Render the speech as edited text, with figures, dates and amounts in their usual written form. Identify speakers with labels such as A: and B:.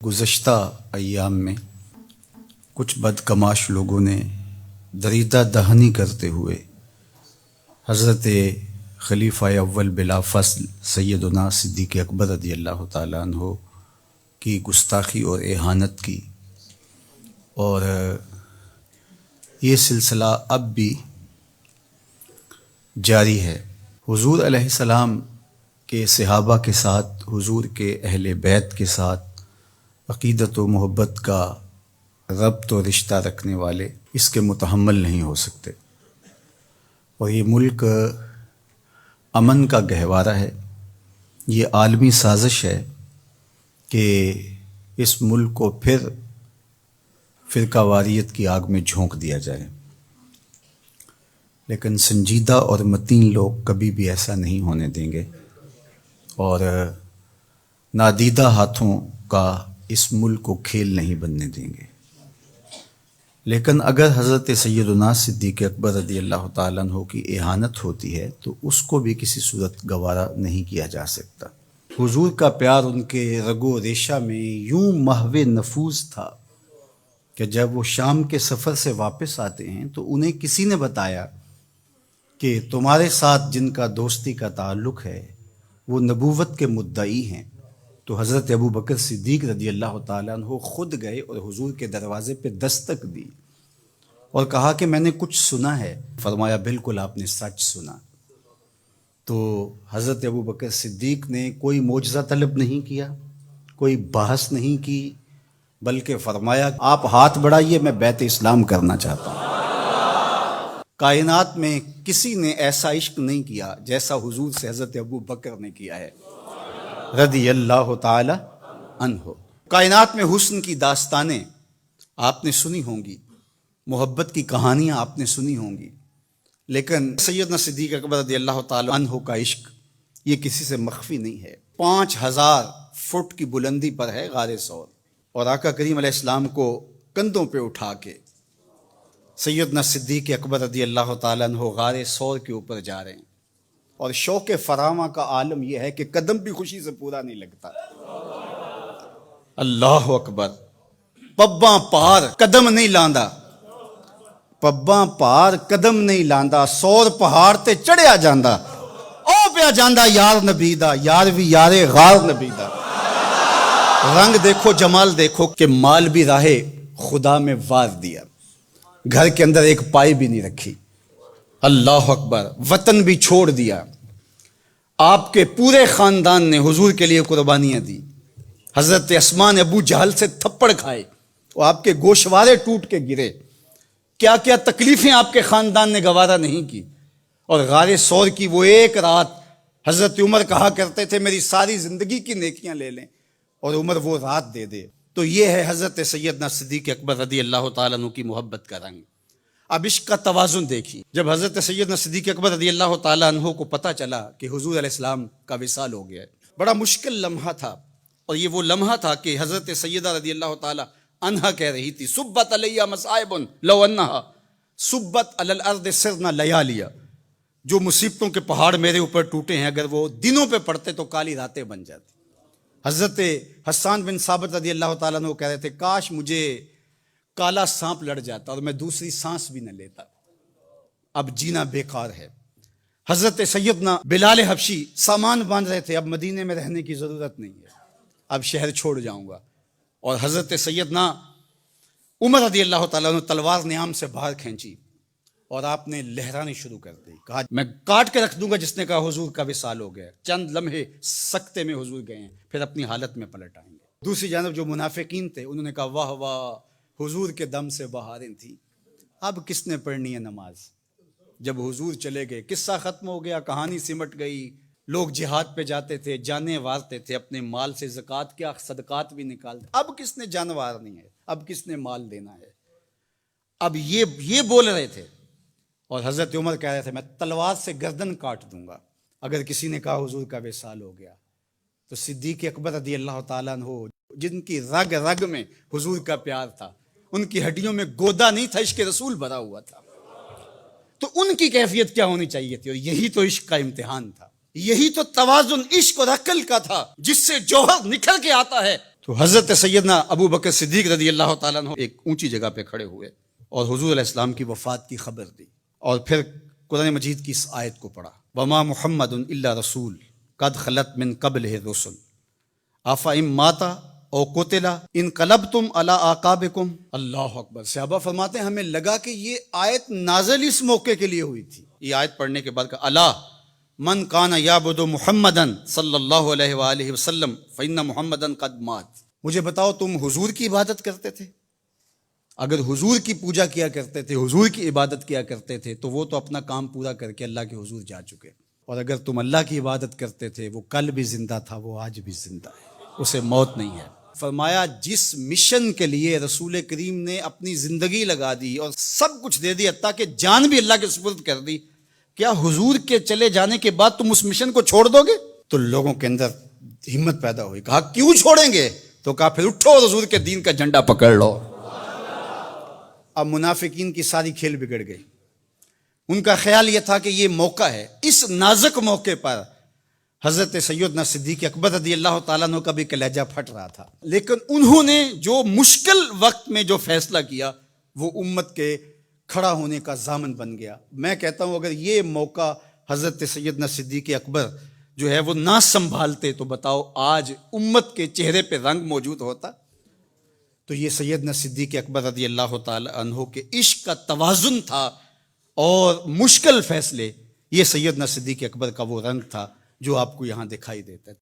A: گزشتہ ایام میں کچھ بدکماش لوگوں نے دریدہ دہنی کرتے ہوئے حضرت خلیفہ اول بلا فصل سیدنا صدیق اکبر رضی اللہ تعالیٰ عنہ کی گستاخی اور اہانت کی، اور یہ سلسلہ اب بھی جاری ہے۔ حضور علیہ السلام کے صحابہ کے ساتھ، حضور کے اہل بیت کے ساتھ عقیدت و محبت کا ربط و رشتہ رکھنے والے اس کے متحمل نہیں ہو سکتے، اور یہ ملک امن کا گہوارہ ہے۔ یہ عالمی سازش ہے کہ اس ملک کو پھر فرقہ واریت کی آگ میں جھونک دیا جائے، لیکن سنجیدہ اور متین لوگ کبھی بھی ایسا نہیں ہونے دیں گے، اور نادیدہ ہاتھوں کا اس ملک کو کھیل نہیں بننے دیں گے۔ لیکن اگر حضرت سیدنا صدیق اکبر رضی اللہ تعالیٰ عنہ کی اہانت ہوتی ہے تو اس کو بھی کسی صورت گوارا نہیں کیا جا سکتا۔ حضور کا پیار ان کے رگ و ریشہ میں یوں محو نفوذ تھا کہ جب وہ شام کے سفر سے واپس آتے ہیں تو انہیں کسی نے بتایا کہ تمہارے ساتھ جن کا دوستی کا تعلق ہے وہ نبوت کے مدعی ہیں۔ تو حضرت ابو بکر صدیق رضی اللہ تعالیٰ عنہ خود گئے اور حضور کے دروازے پہ دستک دی اور کہا کہ میں نے کچھ سنا ہے۔ فرمایا بالکل آپ نے سچ سنا۔ تو حضرت ابو بکر صدیق نے کوئی معجزہ طلب نہیں کیا، کوئی بحث نہیں کی، بلکہ فرمایا آپ ہاتھ بڑھائیے، میں بیعت اسلام کرنا چاہتا ہوں۔ کائنات میں کسی نے ایسا عشق نہیں کیا جیسا حضور سے حضرت ابو بکر نے کیا ہے رضی اللہ تعالی عنہ۔ کائنات میں حسن کی داستانیں آپ نے سنی ہوں گی، محبت کی کہانیاں آپ نے سنی ہوں گی، لیکن سیدنا صدیق اکبر رضی اللہ تعالی عنہ کا عشق یہ کسی سے مخفی نہیں ہے۔ 5000 فٹ کی بلندی پر ہے غار ثور، اور آقا کریم علیہ السلام کو کندھوں پہ اٹھا کے سیدنا صدیق اکبر رضی اللہ تعالی عنہ غار ثور کے اوپر جا رہے ہیں، اور شوق فراواں کا عالم یہ ہے کہ قدم بھی خوشی سے پورا نہیں لگتا۔ اللہ اکبر۔ پباں پار قدم نہیں لاندا، پباں پار قدم نہیں لاندا، سور پہاڑ تے چڑھیا جاندا، او پیا جاندا یار نبی دا، یار بھی یارے غار نبی دا۔ رنگ دیکھو، جمال دیکھو کہ مال بھی راہ خدا میں وار دیا، گھر کے اندر ایک پائی بھی نہیں رکھی۔ اللہ اکبر۔ وطن بھی چھوڑ دیا۔ آپ کے پورے خاندان نے حضور کے لیے قربانیاں دی۔ حضرت اسماء نے ابو جہل سے تھپڑ کھائے اور آپ کے گوشوارے ٹوٹ کے گرے۔ کیا کیا تکلیفیں آپ کے خاندان نے گوارا نہیں کی، اور غار ثور کی وہ ایک رات حضرت عمر کہا کرتے تھے میری ساری زندگی کی نیکیاں لے لیں اور عمر وہ رات دے دے۔ تو یہ ہے حضرت سیدنا صدیق اکبر رضی اللہ تعالیٰ عنہ کی محبت کا رنگ۔ اب عشق کا توازن دیکھیے۔ جب حضرت سیدنا صدیق اکبر رضی اللہ تعالیٰ عنہ کو پتہ چلا کہ حضور علیہ السلام کا وصال ہو گیا ہے، بڑا مشکل لمحہ تھا، اور یہ وہ لمحہ تھا کہ حضرت سیدہ رضی اللہ تعالیٰ عنہا کہہ رہی تھی صبت علیہ مصائب لو انہا صبت علی الارض سرنا لیالیا، جو مصیبتوں کے پہاڑ میرے اوپر ٹوٹے ہیں اگر وہ دنوں پہ پڑتے تو کالی راتیں بن جاتی۔ حضرت حسان بن ثابت رضی اللہ تعالیٰ عنہ کہہ رہے تھے کاش مجھے کالا سانپ لڑ جاتا اور میں دوسری سانس بھی نہ لیتا، اب جینا بیکار ہے۔ حضرت سیدنا بلال حبشی سامان باندھ رہے تھے، اب مدینے میں رہنے کی ضرورت نہیں ہے، اب شہر چھوڑ جاؤں گا، اور حضرت سیدنا عمر رضی اللہ تعالیٰ عنہ تلوار نیام سے باہر کھینچی اور آپ نے لہرانی شروع کر دی، کہا میں کاٹ کے رکھ دوں گا جس نے کہا حضور کا وصال ہو گیا۔ چند لمحے سکتے میں حضور گئے ہیں، پھر اپنی حالت میں پلٹ آئیں گے۔ دوسری جانب جو منافقین تھے انہوں نے کہا واہ واہ حضور کے دم سے بہاریں تھیں، اب کس نے پڑھنی ہے نماز؟ جب حضور چلے گئے قصہ ختم ہو گیا، کہانی سمٹ گئی، لوگ جہاد پہ جاتے تھے، جانیں وارتے تھے، اپنے مال سے زکوٰۃ کیا صدقات بھی نکالتے، اب کس نے جان وارنی ہے، اب کس نے مال دینا ہے؟ اب یہ بول رہے تھے، اور حضرت عمر کہہ رہے تھے میں تلوار سے گردن کاٹ دوں گا اگر کسی نے کہا حضور کا وصال ہو گیا۔ تو صدیق اکبر رضی اللہ تعالیٰ عنہ جن کی رگ رگ میں حضور کا پیار تھا، ان کی ہڈیوں میں گودا نہیں تھا، عشق رسول بھرا ہوا تھا، تو ان کی کیفیت کیا ہونی چاہیے تھی؟ اور یہی تو عشق کا امتحان تھا، یہی تو توازن عشق اور عقل کا تھا، جس سے جوہر نکھر کے آتا ہے تو حضرت سیدنا ابو بکر صدیق رضی اللہ تعالیٰ عنہ ایک اونچی جگہ پہ کھڑے ہوئے اور حضور علیہ السلام کی وفات کی خبر دی، اور پھر قرآن مجید کی اس آیت کو پڑھا، وما محمد الا رسول قد خلت من قبلہ الرسل افئن مات او قتل انقلبتم علی اعقابکم۔ اللہ اکبر۔ صحابہ فرماتے ہیں ہمیں لگا کہ یہ آیت نازل اس موقع کے لیے ہوئی تھی۔ یہ آیت پڑھنے کے بعد کہا الا من کان یعبد محمدا صلی اللہ علیہ وآلہ وسلم فإن محمدا قد مات۔ مجھے بتاؤ تم حضور کی عبادت کرتے تھے؟ اگر حضور کی پوجا کیا کرتے تھے، حضور کی عبادت کیا کرتے تھے، تو وہ تو اپنا کام پورا کر کے اللہ کے حضور جا چکے، اور اگر تم اللہ کی عبادت کرتے تھے، وہ کل بھی زندہ تھا، وہ آج بھی زندہ ہے، اسے موت نہیں ہے۔ فرمایا جس مشن کے لیے رسول کریم نے اپنی زندگی لگا دی اور سب کچھ دے دی، حتیٰ کہ جان بھی اللہ کے سپرد کر دی، کیا حضور کے چلے جانے کے بعد تم اس مشن کو چھوڑ دو گے؟ تو لوگوں کے اندر ہمت پیدا ہوئی، کہا کیوں چھوڑیں گے؟ تو کہا پھر اٹھو اور حضور کے دین کا جھنڈا پکڑ لو۔ اب منافقین کی ساری کھیل بگڑ گئی، ان کا خیال یہ تھا کہ یہ موقع ہے، اس نازک موقع پر حضرت سیدنا صدیق اکبر رضی اللہ تعالیٰ عنہ کا بھی کلیجہ پھٹ رہا تھا، لیکن انہوں نے جو مشکل وقت میں جو فیصلہ کیا وہ امت کے کھڑا ہونے کا ضامن بن گیا۔ میں کہتا ہوں اگر یہ موقع حضرت سیدنا صدیق اکبر جو ہے وہ نہ سنبھالتے تو بتاؤ آج امت کے چہرے پہ رنگ موجود ہوتا؟ تو یہ سیدنا صدیق اکبر رضی اللہ تعالی عنہ کے عشق کا توازن تھا، اور مشکل فیصلے، یہ سیدنا صدیق اکبر کا وہ رنگ تھا جو آپ کو یہاں دکھائی دیتا ہے۔